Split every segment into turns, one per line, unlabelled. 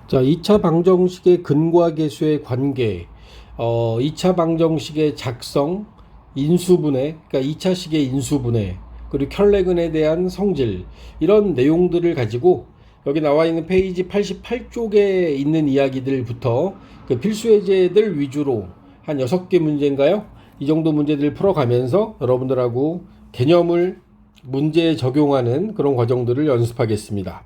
자, 2차 방정식의 근과 계수의 관계, 2차 방정식의 작성, 인수분해, 그러니까 2차식의 인수분해, 그리고 켈레근에 대한 성질, 이런 내용들을 가지고 여기 나와 있는 페이지 88쪽에 있는 이야기들부터 그 필수 예제들 위주로 한 6개 문제인가요? 이 정도 문제들을 풀어가면서 여러분들하고 개념을 문제에 적용하는 그런 과정들을 연습하겠습니다.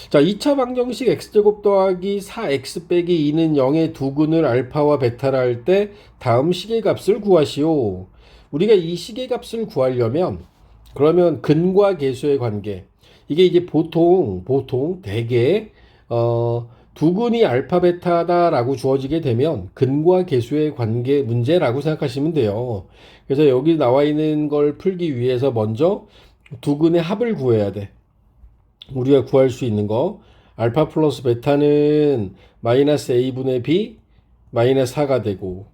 자, 2차 방정식 x제곱 더하기 4x 빼기 2는 0의 두근을 알파와 베타라 할 때 다음 시계값을 구하시오. 우리가 이 시계값을 구하려면 그러면 근과 계수의 관계, 이게 이제 보통 대개 두근이 알파 베타다라고 주어지게 되면 근과 계수의 관계 문제라고 생각하시면 돼요. 그래서 여기 나와 있는 걸 풀기 위해서 먼저 두근의 합을 구해야 돼. 우리가 구할 수 있는 거, 알파 플러스 베타는 마이너스 a분의 b 마이너스 4가 되고,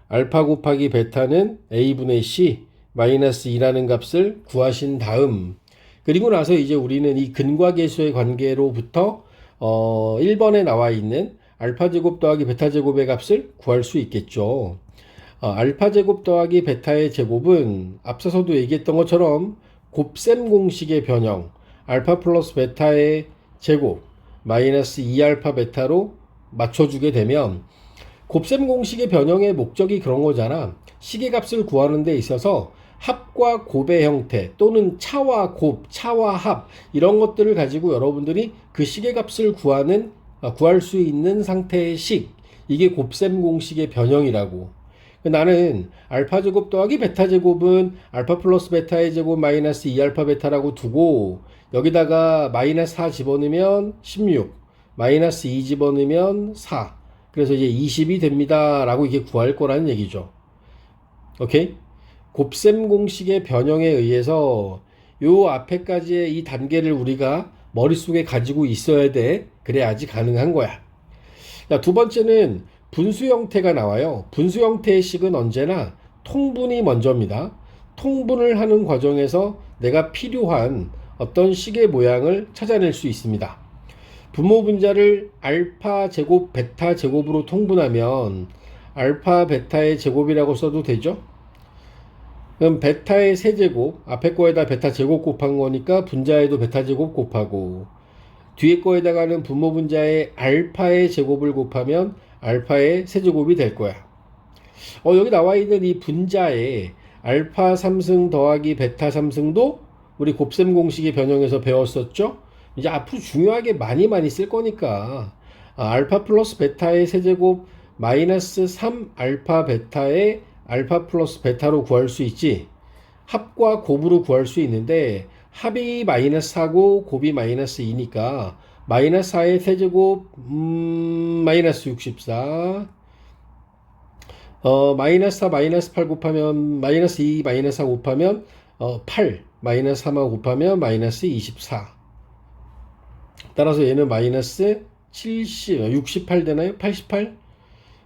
알파 곱하기 베타는 a분의 c 마이너스 2라는 값을 구하신 다음, 그리고 나서 이제 우리는 이 근과 계수의 관계로부터 1번에 나와 있는 알파 제곱 더하기 베타 제곱의 값을 구할 수 있겠죠. 알파 제곱 더하기 베타의 제곱은 앞서서도 얘기했던 것처럼 곱셈 공식의 변형, 알파 플러스 베타의 제곱 마이너스 2알파 베타로 맞춰주게 되면, 곱셈 공식의 변형의 목적이 그런 거잖아. 시계값을 구하는 데 있어서 합과 곱의 형태 또는 차와 곱, 차와 합, 이런 것들을 가지고 여러분들이 그 시계값을 구할 수 있는 상태의 식, 이게 곱셈 공식의 변형이라고. 나는 알파 제곱 더하기 베타 제곱은 알파 플러스 베타의 제곱 마이너스 2알파 베타라고 두고, 여기다가 마이너스 4 집어넣으면 16, 마이너스 2 집어넣으면 4, 그래서 이제 20이 됩니다 라고 이게 구할 거라는 얘기죠. 오케이? 곱셈 공식의 변형에 의해서 요 앞에까지의 이 단계를 우리가 머릿속에 가지고 있어야 돼. 그래야지 가능한 거야. 자, 두 번째는 분수 형태가 나와요. 분수 형태의 식은 언제나 통분이 먼저입니다. 통분을 하는 과정에서 내가 필요한 어떤 식의 모양을 찾아낼 수 있습니다. 분모 분자를 알파 제곱 베타 제곱으로 통분하면 알파 베타의 제곱이라고 써도 되죠. 그럼 베타의 세제곱, 앞에 거에다 베타 제곱 곱한 거니까 분자에도 베타 제곱 곱하고, 뒤에 거에다가는 분모 분자의 알파의 제곱을 곱하면 알파의 세제곱이 될 거야. 여기 나와 있는 이 분자에 알파 3승 더하기 베타 3승도 우리 곱셈 공식의 변형에서 배웠었죠. 이제 앞으로 중요하게 많이 쓸 거니까, 알파 플러스 베타의 세제곱 마이너스 3 알파 베타의 알파 플러스 베타로 구할 수 있지. 합과 곱으로 구할 수 있는데 합이 마이너스 4고 곱이 마이너스 2니까 마이너스 4의 세제곱 마이너스 64, 마이너스 4 마이너스 8 곱하면 마이너스 2 마이너스 4 곱하면 8 마이너스 3하고 곱하면 마이너스 24. 따라서 얘는 마이너스 68 되나요? 88?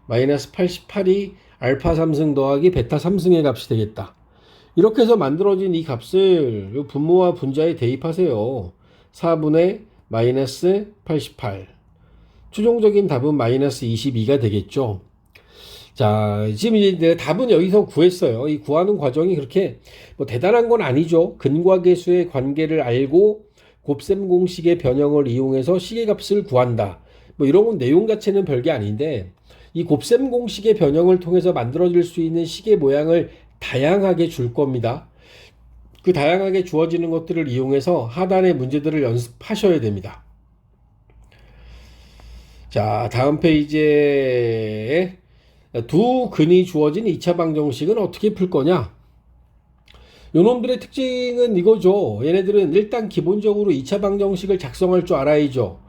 마이너스 88이 알파 3승 더하기 베타 3승의 값이 되겠다. 이렇게 해서 만들어진 이 값을 분모와 분자에 대입하세요. 4분의 마이너스 88. 최종적인 답은 마이너스 22가 되겠죠. 자, 지금 이제 답은 여기서 구했어요. 이 구하는 과정이 그렇게 뭐 대단한 건 아니죠. 근과 계수의 관계를 알고 곱셈 공식의 변형을 이용해서 시계값을 구한다. 뭐 이런 건 내용 자체는 별게 아닌데, 이 곱셈 공식의 변형을 통해서 만들어질 수 있는 시계 모양을 다양하게 줄 겁니다. 그 다양하게 주어지는 것들을 이용해서 하단의 문제들을 연습하셔야 됩니다. 자, 다음 페이지에 두 근이 주어진 2차 방정식은 어떻게 풀 거냐? 요놈들의 특징은 이거죠. 얘네들은 일단 기본적으로 2차 방정식을 작성할 줄 알아야죠.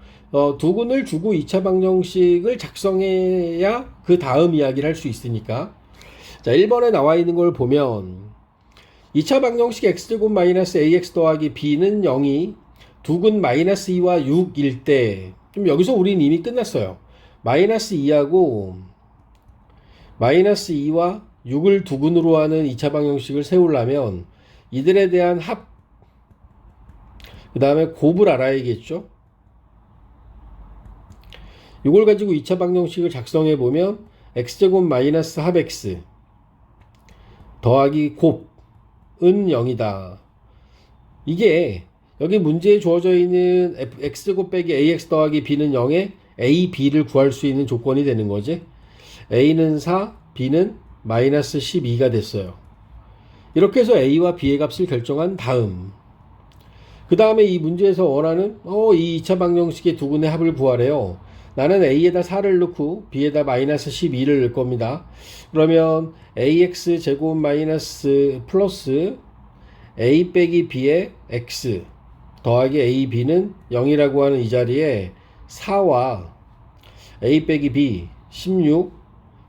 두 근을 주고 2차 방정식을 작성해야 그 다음 이야기를 할 수 있으니까. 자, 1번에 나와 있는 걸 보면 2차 방정식 x제곱 마이너스 ax 더하기 b는 0이 두근 마이너스 2와 6일 때, 좀 여기서 우리는 이미 끝났어요. 마이너스 2하고 마이너스 2와 6을 두근으로 하는 2차 방정식을 세우려면 이들에 대한 합, 그 다음에 곱을 알아야겠죠. 이걸 가지고 2차 방정식을 작성해 보면 x제곱 마이너스 합 x 더하기 곱은 0이다. 이게 여기 문제에 주어져 있는 x제곱 빼기 ax 더하기 b는 0에 a, b를 구할 수 있는 조건이 되는 거지. a는 4, b는 마이너스 12가 됐어요. 이렇게 해서 a와 b의 값을 결정한 다음, 그 다음에 이 문제에서 원하는 이 2차 방정식의 두 근의 합을 구하래요. 나는 a에다 4를 넣고 b에다 마이너스 12를 넣을 겁니다. 그러면 ax 제곱 마이너스 플러스 a 빼기 b의 x 더하기 a, b는 0이라고 하는 이 자리에 4와 a 빼기 b 16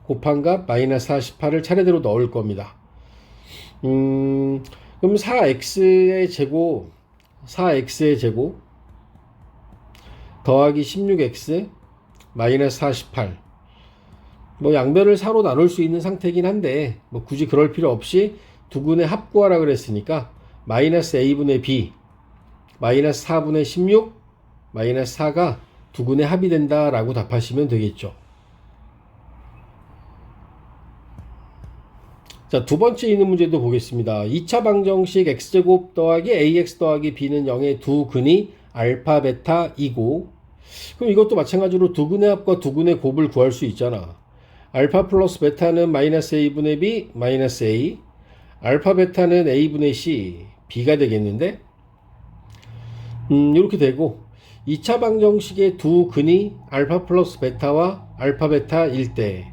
곱한 값 마이너스 48을 차례대로 넣을 겁니다. 그럼 4x의 제곱 더하기 16x 마이너스 48, 뭐 양변을 4로 나눌 수 있는 상태긴 한데 뭐 굳이 그럴 필요 없이 두 근의 합 구하라 그랬으니까 마이너스 a분의 b 마이너스 4분의 16 마이너스 4가 두 근의 합이 된다라고 답하시면 되겠죠. 자, 두 번째 있는 문제도 보겠습니다. 2차 방정식 x제곱 더하기 ax 더하기 b는 0의 두 근이 알파 베타이고, 그럼 이것도 마찬가지로 두 근의 합과 두 근의 곱을 구할 수 있잖아. 알파 플러스 베타는 마이너스 a분의 b 마이너스 a, 알파 베타는 a분의 c, b가 되겠는데, 이렇게 되고 2차 방정식의 두 근이 알파 플러스 베타와 알파 베타일 때,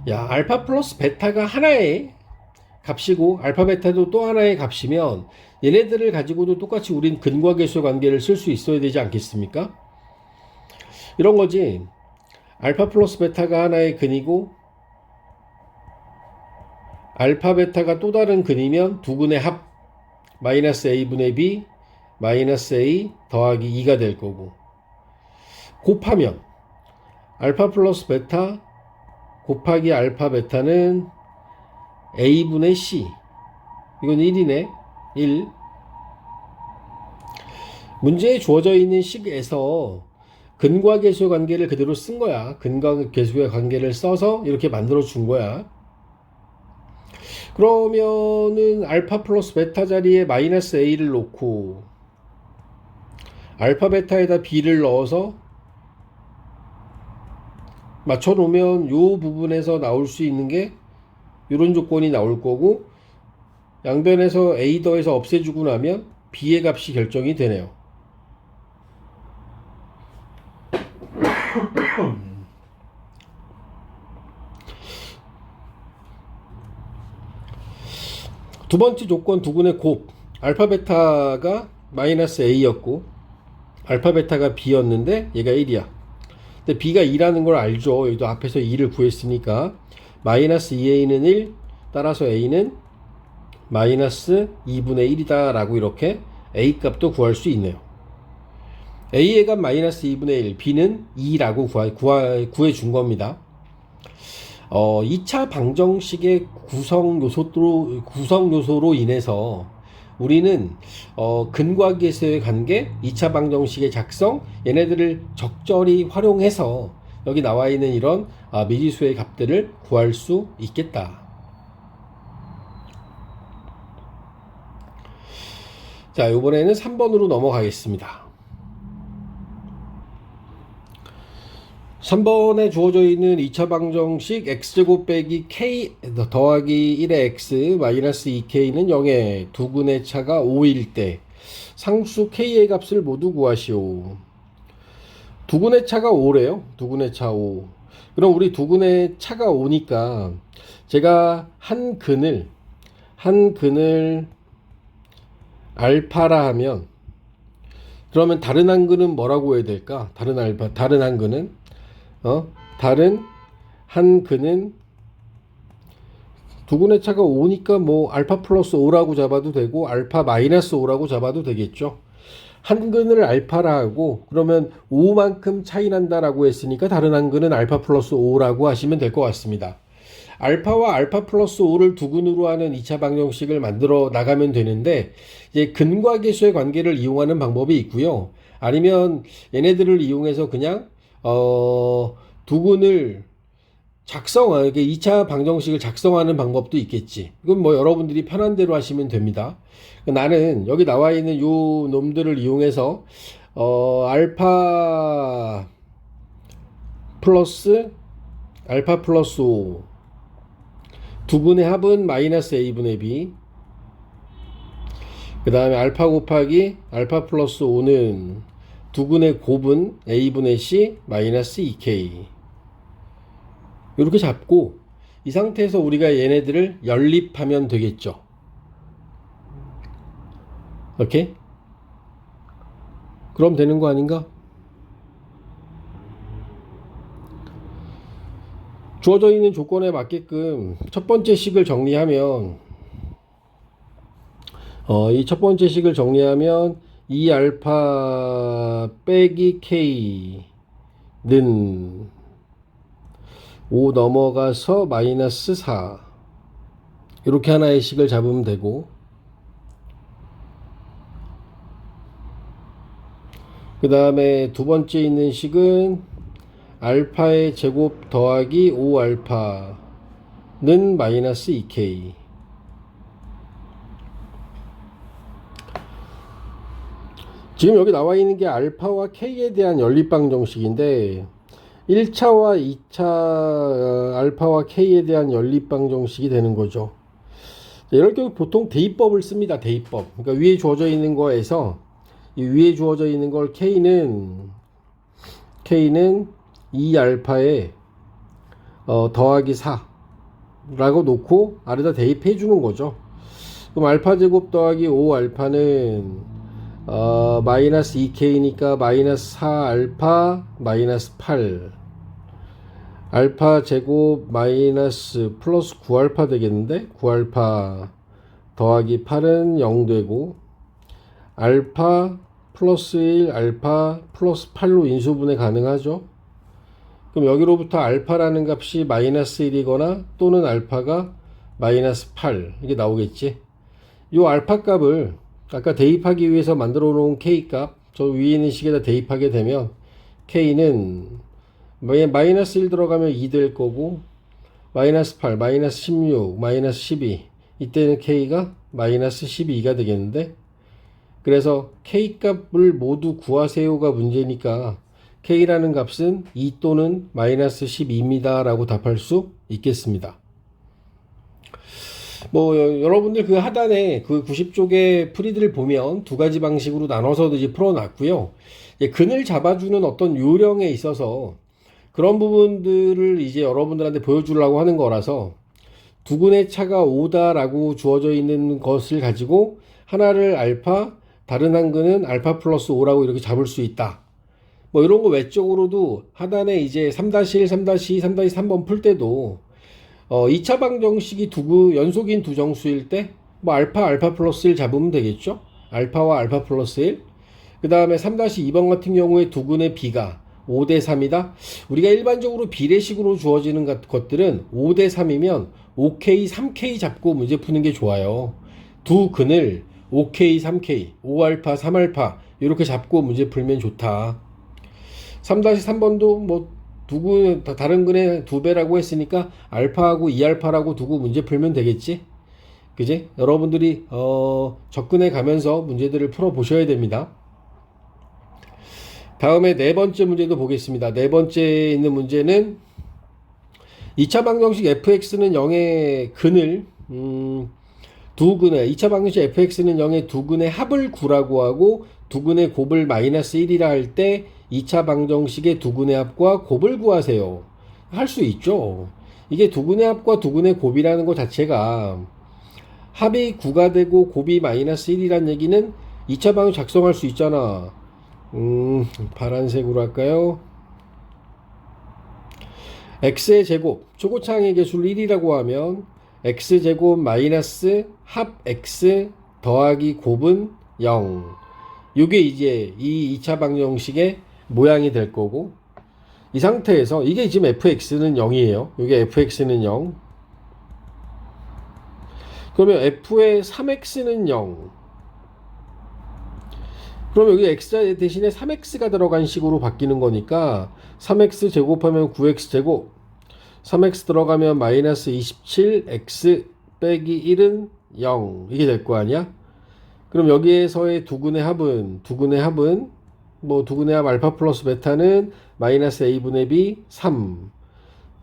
야, 알파 플러스 베타가 하나의 값이고 알파 베타도 또 하나의 값이면 얘네들을 가지고도 똑같이 우린 근과 계수의 관계를 쓸 수 있어야 되지 않겠습니까? 이런 거지. 알파 플러스 베타가 하나의 근이고 알파 베타가 또 다른 근이면 두 근의 합 마이너스 a분의 b 마이너스 a 더하기 2가 될 거고, 곱하면 알파 플러스 베타 곱하기 알파 베타는 a분의 c, 이건 1이네. 1. 문제에 주어져 있는 식에서 근과 계수의 관계를 그대로 쓴 거야. 근과 계수의 관계를 써서 이렇게 만들어 준 거야. 그러면은 알파 플러스 베타 자리에 마이너스 a를 놓고 알파 베타에다 b를 넣어서 맞춰 놓으면 요 부분에서 나올 수 있는 게 이런 조건이 나올 거고, 양변에서 a 더해서 없애주고 나면 b의 값이 결정이 되네요. 두 번째 조건 두 근의 곱, 알파 베타가 마이너스 a였고 알파 베타가 b였는데 얘가 1이야. 근데 b가 2라는 걸 알죠. 여기도 앞에서 2를 구했으니까 마이너스 2a는 1, 따라서 a는 마이너스 2분의 1이다 라고 이렇게 a 값도 구할 수 있네요. a의 값 마이너스 2분의 1, b는 2라고 구해준 겁니다. 2차 방정식의 구성 요소로 인해서 우리는 근과 계수의 관계, 2차 방정식의 작성, 얘네들을 적절히 활용해서 여기 나와 있는 이런 미지수의 값들을 구할 수 있겠다. 자, 이번에는 3번으로 넘어가겠습니다. 3번에 주어져 있는 2차 방정식 x제곱 빼기 k 더하기 1의 x 마이너스 2k는 0의 두 근의 차가 5일 때 상수 k의 값을 모두 구하시오. 두 근의 차가 5래요. 두 근의 차 5. 그럼 우리 두 근의 차가 5니까 제가 한 근을 알파라 하면, 그러면 다른 한 근은 뭐라고 해야 될까? 다른 한 근은 다른 한 근은 두 근의 차가 5니까 뭐 알파 플러스 5라고 잡아도 되고 알파 마이너스 5라고 잡아도 되겠죠. 한 근을 알파라 하고 그러면 5만큼 차이 난다라고 했으니까 다른 한 근은 알파 플러스 5라고 하시면 될 것 같습니다. 알파와 알파 플러스 5를 두 근으로 하는 2차 방정식을 만들어 나가면 되는데, 이제 근과 계수의 관계를 이용하는 방법이 있고요. 아니면 얘네들을 이용해서 그냥 두근을 이게 2차 방정식을 작성하는 방법도 있겠지. 이건 뭐 여러분들이 편한 대로 하시면 됩니다. 나는 여기 나와 있는 요 놈들을 이용해서 알파 플러스 5 두근의 합은 마이너스 a분의 b, 그 다음에 알파 곱하기 알파 플러스 5는 두근의 곱은 a분의 c 마이너스 2k, 이렇게 잡고 이 상태에서 우리가 얘네들을 연립하면 되겠죠. 오케이? 그럼 되는 거 아닌가? 주어져 있는 조건에 맞게끔 첫 번째 식을 정리하면 이 첫 번째 식을 정리하면 2알파 빼기 k는 5 넘어가서 마이너스 4, 이렇게 하나의 식을 잡으면 되고, 그 다음에 두 번째 있는 식은 알파의 제곱 더하기 5알파는 마이너스 2k. 지금 여기 나와 있는 게 알파와 k에 대한 연립방정식인데 1차와 2차 알파와 k에 대한 연립방정식이 되는 거죠. 이럴 경우 보통 대입법을 씁니다. 대입법. 그러니까 위에 주어져 있는 거에서 이 위에 주어져 있는 걸 k는 2알파에 더하기 4라고 놓고 아래다 대입해 주는 거죠. 그럼 알파 제곱 더하기 5알파는 마이너스 2k니까 마이너스 4알파 마이너스 8, 알파 제곱 마이너스 플러스 9알파 되겠는데, 9알파 더하기 8은 0 되고, 알파 플러스 1 알파 플러스 8로 인수분해 가능하죠. 그럼 여기로부터 알파라는 값이 마이너스 1이거나 또는 알파가 마이너스 8, 이게 나오겠지. 이 알파 값을 아까 대입하기 위해서 만들어 놓은 k 값, 저 위에 있는 식에다 대입하게 되면 k는 마이너스 1 들어가면 2 될 거고, 마이너스 8, 마이너스 16, 마이너스 12, 이때는 k가 마이너스 12가 되겠는데, 그래서 k 값을 모두 구하세요가 문제니까 k라는 값은 2 또는 마이너스 12입니다 라고 답할 수 있겠습니다. 뭐 여러분들 그 하단에 그 90쪽의 풀이들을 보면 두 가지 방식으로 나눠서 이제 풀어놨고요. 근을 잡아주는 어떤 요령에 있어서 그런 부분들을 이제 여러분들한테 보여주려고 하는 거라서 두근의 차가 5다라고 주어져 있는 것을 가지고 하나를 알파, 다른 한 근은 알파 플러스 5라고 이렇게 잡을 수 있다. 뭐 이런 거 외적으로도 하단에 이제 3-1, 3-2, 3-3번 풀 때도 2차 방정식이 연속인 두 정수일 때 뭐 알파 플러스 1 잡으면 되겠죠. 알파와 알파 플러스 1. 그 다음에 3-2번 같은 경우에 두근의 비가 5대3이다. 우리가 일반적으로 비례식으로 주어지는 것들은 5대3이면 5K, 3K 잡고 문제 푸는 게 좋아요. 두 근을 5K, 3K, 5알파, 3알파 이렇게 잡고 문제 풀면 좋다. 3-3번도 뭐 다른 근의 2배라고 했으니까 알파하고 2알파라고 두고 문제 풀면 되겠지. 그지? 여러분들이 접근해 가면서 문제들을 풀어 보셔야 됩니다. 다음에 네 번째 문제도 보겠습니다. 네 번째에 있는 문제는 2차 방정식 fx는 0의 근을 두 근의 2차 방정식 fx는 0의 두 근의 합을 구라고 하고 두 근의 곱을 마이너스 1이라 할 때 2차 방정식의 두 근의 합과 곱을 구하세요. 할 수 있죠. 이게 두 근의 합과 두 근의 곱이라는 것 자체가 합이 9가 되고 곱이 마이너스 1이란 얘기는 2차 방정식 작성할 수 있잖아. 파란색으로 할까요? x의 제곱, 초고차항의 개수를 1이라고 하면 x제곱 마이너스 합 x 더하기 곱은 0. 이게 이제 이 2차 방정식의 모양이 될 거고, 이 상태에서 이게 지금 fx는 0이에요. 이게 fx는 0. 그러면 f의 3x는 0. 그럼 여기 x 대신에 3x가 들어간 식으로 바뀌는 거니까 3x 제곱하면 9x 제곱, 3x 들어가면 마이너스 27, x 빼기 1은 0 이게 될 거 아니야? 그럼 여기에서의 두근의 합은 뭐 두근의 합 알파 플러스 베타는 마이너스 a분의 b 3,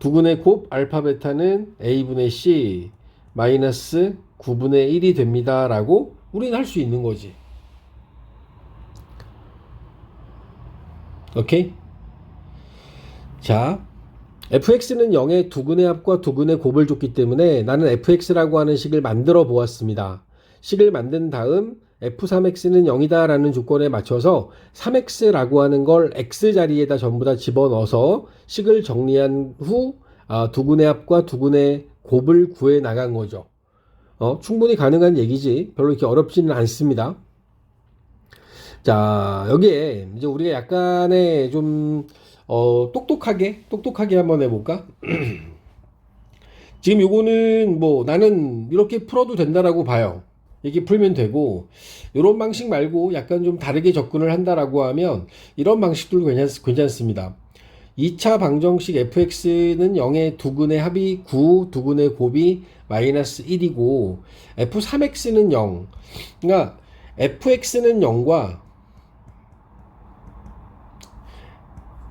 두근의 곱 알파 베타는 a분의 c 마이너스 9분의 1이 됩니다 라고 우리는 할 수 있는 거지. 오케이? 자, fx는 0의 두근의 합과 두근의 곱을 줬기 때문에 나는 fx라고 하는 식을 만들어 보았습니다. 식을 만든 다음 f3x는 0이다 라는 조건에 맞춰서 3x라고 하는 걸 x 자리에다 전부 다 집어넣어서 식을 정리한 후 두근의 합과 두근의 곱을 구해 나간 거죠. 충분히 가능한 얘기지. 별로 이렇게 어렵지는 않습니다. 자, 여기에 이제 우리가 약간의 좀 똑똑하게 한번 해볼까? 지금 요거는 뭐 나는 이렇게 풀어도 된다라고 봐요. 이렇게 풀면 되고, 이런 방식 말고 약간 좀 다르게 접근을 한다라고 하면 이런 방식도 괜찮습니다. 2차 방정식 fx는 0의 두근의 합이 9, 두근의 곱이 마이너스 1이고 f3x는 0. 그러니까 fx는 0과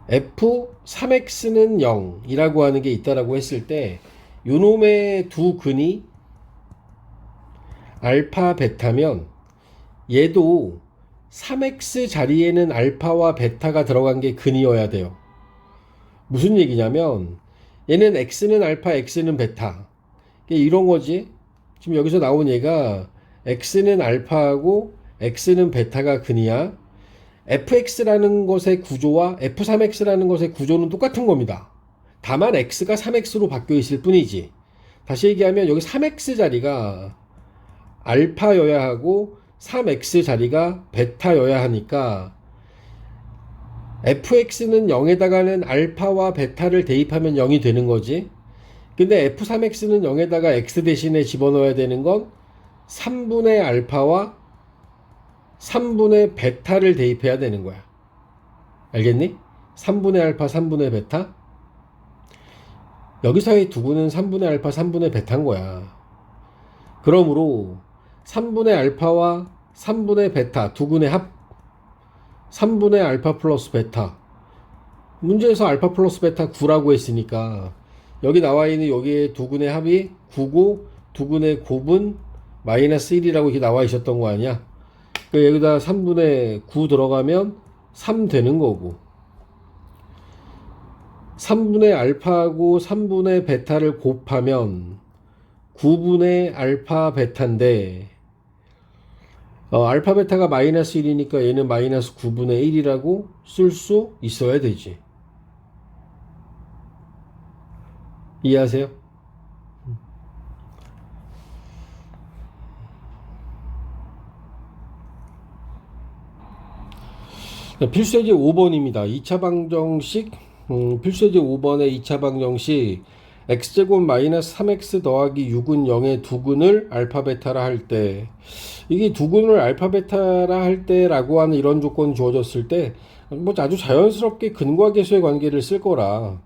f3x는 0이라고 하는 게 있다라고 했을 때 요놈의 두 근이 알파 베타면 얘도 3x 자리에는 알파와 베타가 들어간 게 근이어야 돼요. 무슨 얘기냐면 얘는 x는 알파, x는 베타. 이런 거지. 지금 여기서 나온 얘가 x는 알파하고 x는 베타가 근이야. fx라는 것의 구조와 f3x라는 것의 구조는 똑같은 겁니다. 다만 x가 3x로 바뀌어 있을 뿐이지. 다시 얘기하면 여기 3x 자리가 알파여야 하고 3x 자리가 베타여야 하니까 fx는 0에다가는 알파와 베타를 대입하면 0이 되는 거지. 근데 f3x는 0에다가 x 대신에 집어넣어야 되는 건 3분의 알파와 3분의 베타를 대입해야 되는 거야. 알겠니? 3분의 알파, 3분의 베타? 여기서의 두근은 3분의 알파, 3분의 베타인 거야. 그러므로 3분의 알파와 3분의 베타, 두근의 합 3분의 알파 플러스 베타. 문제에서 알파 플러스 베타 9라고 했으니까 여기 나와 있는 여기에 두근의 합이 9고 두근의 곱은 마이너스 1이라고 이렇게 나와 있었던 거 아니야? 여기다 3분의 9 들어가면 3 되는 거고 3분의 알파하고 3분의 베타를 곱하면 9분의 알파 베타인데 알파 베타가 마이너스 1이니까 얘는 마이너스 9분의 1이라고 쓸 수 있어야 되지. 이해하세요? 필수예제 5번입니다. 2차 방정식 필수예제 5번의 2차 방정식 x제곱 마이너스 3x 더하기 6은 0의 두근을 알파 베타라 할 때 이게 두근을 알파 베타라 할 때라고 하는 이런 조건 주어졌을 때 뭐 아주 자연스럽게 근과 계수의 관계를 쓸 거라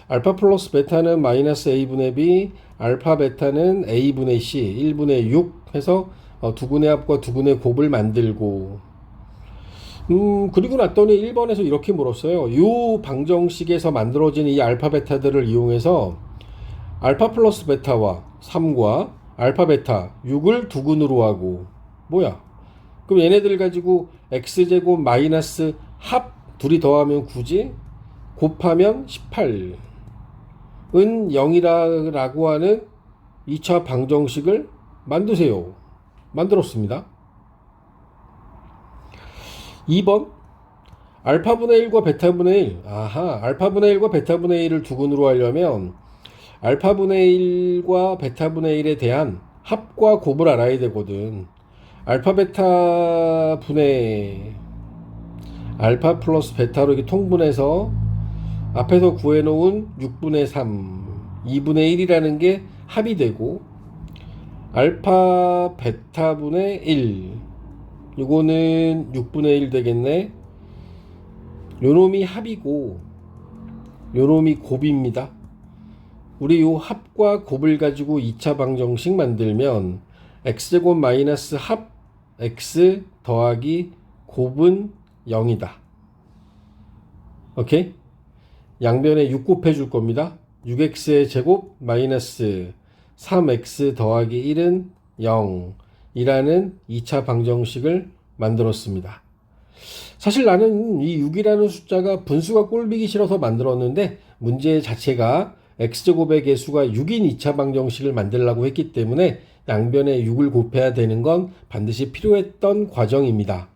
알파 플러스 베타는 마이너스 a분의 b 알파 베타는 a분의 c 1분의 6 해서 두근의 합과 두근의 곱을 만들고 그리고 났더니 1번에서 이렇게 물었어요. 이 방정식에서 만들어진 이 알파 베타들을 이용해서 알파 플러스 베타와 3과 알파 베타 6을 두근으로 하고 뭐야? 그럼 얘네들 가지고 x제곱 마이너스 합 둘이 더하면 9지 곱하면 18은 0이라고 하는 2차 방정식을 만드세요. 만들었습니다. 2번 알파분의 1과 베타분의 1 알파분의 1과 베타분의 1을 두근으로 하려면 알파분의 1과 베타분의 1에 대한 합과 곱을 알아야 되거든. 알파 베타 분의 알파 플러스 베타로 이렇게 통분해서 앞에서 구해놓은 6분의 3 2분의 1이라는 게 합이 되고 알파 베타분의 1 요거는 6분의 1 되겠네. 요놈이 합이고 요놈이 곱입니다. 우리 요 합과 곱을 가지고 2차 방정식 만들면 x제곱 마이너스 합 x 더하기 곱은 0이다. 오케이? 양변에 6 곱해 줄 겁니다. 6x의 제곱 마이너스 3x 더하기 1은 0 이라는 2차 방정식을 만들었습니다. 사실 나는 이 6이라는 숫자가 분수가 꼴보기 싫어서 만들었는데 문제 자체가 x제곱의 개수가 6인 2차 방정식을 만들려고 했기 때문에 양변에 6을 곱해야 되는 건 반드시 필요했던 과정입니다.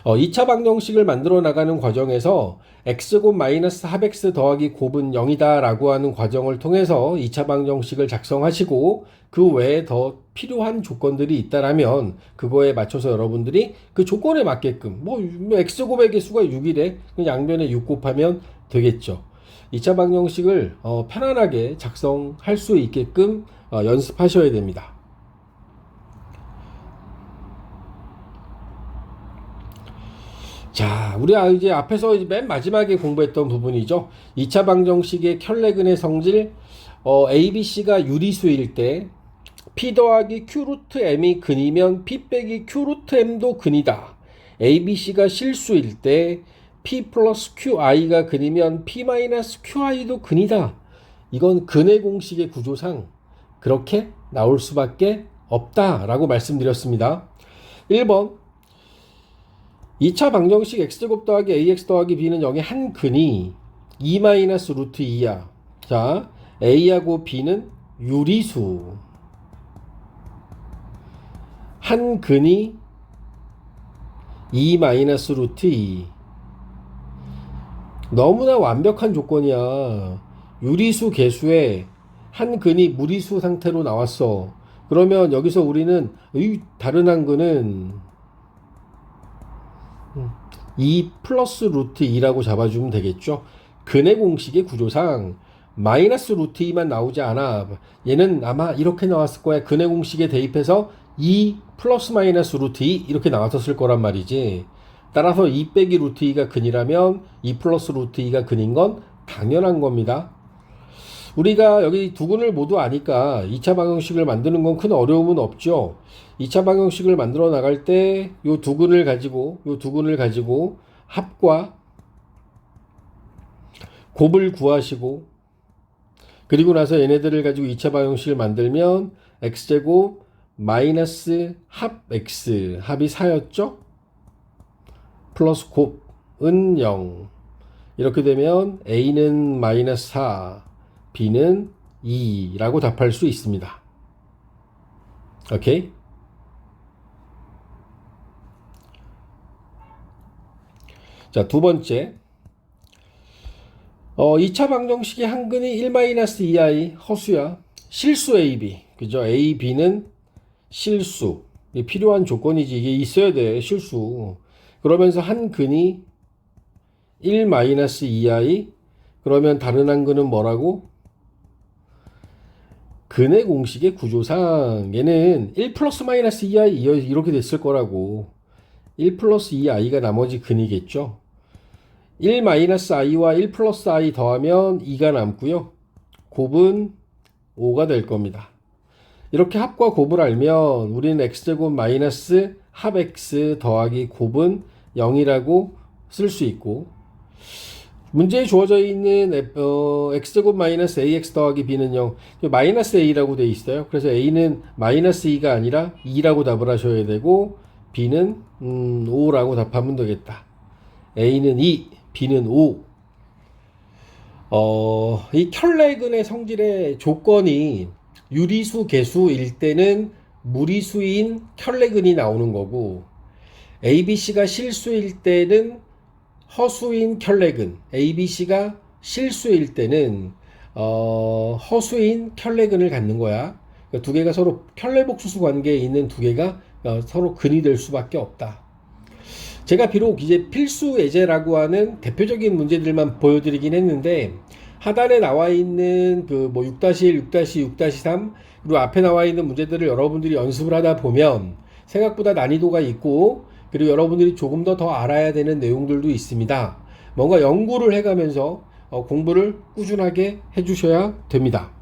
2차 방정식을 만들어 나가는 과정에서 x제곱 마이너스 합x 더하기 곱은 0이다 라고 하는 과정을 통해서 2차 방정식을 작성하시고 그 외에 더 필요한 조건들이 있다라면 그거에 맞춰서 여러분들이 그 조건에 맞게끔 뭐 x제곱의 개수가 6이래 양변에 6 곱하면 되겠죠. 2차 방정식을 편안하게 작성할 수 있게끔 연습하셔야 됩니다. 자, 우리 이제 앞에서 맨 마지막에 공부했던 부분이죠. 2차 방정식의 켤레근의 성질, ABC가 유리수일 때 P 더하기 Q 루트 M이 근이면 P 빼기 Q 루트 M도 근이다. ABC가 실수일 때 P 플러스 QI가 근이면 P 마이너스 QI도 근이다. 이건 근의 공식의 구조상 그렇게 나올 수밖에 없다라고 말씀드렸습니다. 1번 2차 방정식 x제곱 더하기 ax 더하기 b는 0의 한 근이 2 마이너스 루트 2야. 자, a하고 b는 유리수. 한 근이 2 마이너스 루트 2. 너무나 완벽한 조건이야. 유리수 개수에 한 근이 무리수 상태로 나왔어. 그러면 여기서 우리는 다른 한 근은 2 플러스 루트 2라고 잡아주면 되겠죠. 근의 공식의 구조상 마이너스 루트 2만 나오지 않아. 얘는 아마 이렇게 나왔을 거야. 근의 공식에 대입해서 2 플러스 마이너스 루트 2 이렇게 나왔었을 거란 말이지. 따라서 2 빼기 루트 2가 근이라면 2 플러스 루트 2가 근인 건 당연한 겁니다. 우리가 여기 두 근을 모두 아니까 2차 방정식을 만드는 건 큰 어려움은 없죠. 2차 방정식을 만들어 나갈 때 요 두 근을 가지고 합과 곱을 구하시고 그리고 나서 얘네들을 가지고 2차 방정식을 만들면 x제곱 마이너스 합 x 합이 4였죠? 플러스 곱은 0 이렇게 되면 a는 마이너스 4 b는 2라고 답할 수 있습니다. 오케이? 자, 두 번째. 2차 방정식의 한 근이 1-2i 허수야. 실수 AB. 그죠? A, B는 실수. 이게 필요한 조건이지. 이게 있어야 돼. 실수. 그러면서 한 근이 1-2i. 그러면 다른 한 근은 뭐라고? 근의 공식의 구조상 얘는 1 플러스 마이너스 2i 이렇게 됐을 거라고. 1 플러스 2i가 나머지 근이겠죠. 1 마이너스 i와 1 플러스 i 더하면 2가 남고요. 곱은 5가 될 겁니다. 이렇게 합과 곱을 알면 우리는 x제곱 마이너스 합 x 더하기 곱은 0이라고 쓸 수 있고 문제에 주어져 있는 x제곱 마이너스 ax 더하기 b는 0 마이너스 a라고 되어 있어요. 그래서 a는 마이너스 2가 아니라 2라고 답을 하셔야 되고 b는 5라고 답하면 되겠다. a는 2, b는 5. 이 켤레근의 성질의 조건이 유리수 개수일 때는 무리수인 켤레근이 나오는 거고 ABC가 실수일 때는 허수인 켤레근, ABC가 실수일 때는 허수인 켤레근을 갖는 거야. 그러니까 두 개가 서로 켤레복수수 관계에 있는 두 개가 서로 근이 될 수밖에 없다. 제가 비록 이제 필수 예제라고 하는 대표적인 문제들만 보여드리긴 했는데 하단에 나와 있는 그 뭐 6-1, 6-2, 6-3 그리고 앞에 나와 있는 문제들을 여러분들이 연습을 하다 보면 생각보다 난이도가 있고, 그리고 여러분들이 조금 더 알아야 되는 내용들도 있습니다. 뭔가 연구를 해가면서 공부를 꾸준하게 해주셔야 됩니다.